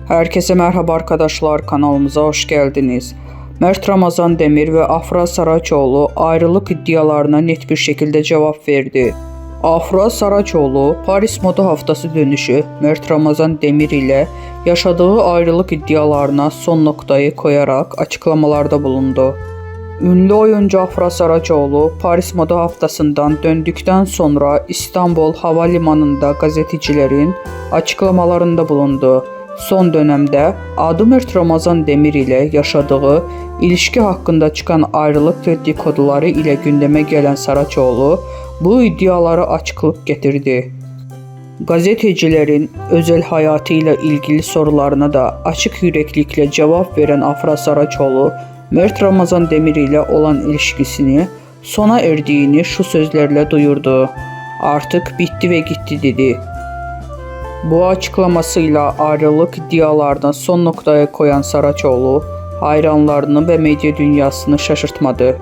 Herkese merhaba arkadaşlar, kanalımıza hoş geldiniz. Mert Ramazan Demir ve Afra Saraçoğlu ayrılık iddialarına net bir şekilde cevap verdi. Afra Saraçoğlu, Paris Moda Haftası dönüşü Mert Ramazan Demir ile yaşadığı ayrılık iddialarına son noktayı koyarak açıklamalarda bulundu. Ünlü oyuncu Afra Saraçoğlu, Paris Moda Haftası'ndan döndükten sonra İstanbul Havalimanı'nda gazetecilerin açıklamalarında bulundu. Son dönemde adı Mert Ramazan Demir ile yaşadığı ilişki hakkında çıkan ayrılık dedikoduları ile gündeme gelen Saraçoğlu bu iddialara açıklık getirdi. Gazetecilerin özel hayatıyla ilgili sorularına da açık yüreklilikle cevap veren Afra Saraçoğlu, Mert Ramazan Demir ile olan ilişkisini sona erdiğini şu sözlerle duyurdu. "Artık bitti ve gitti" dedi. Bu açıklamasıyla ayrılık iddialarına son noktaya koyan Saraçoğlu, hayranlarını ve medya dünyasını şaşırtmadı.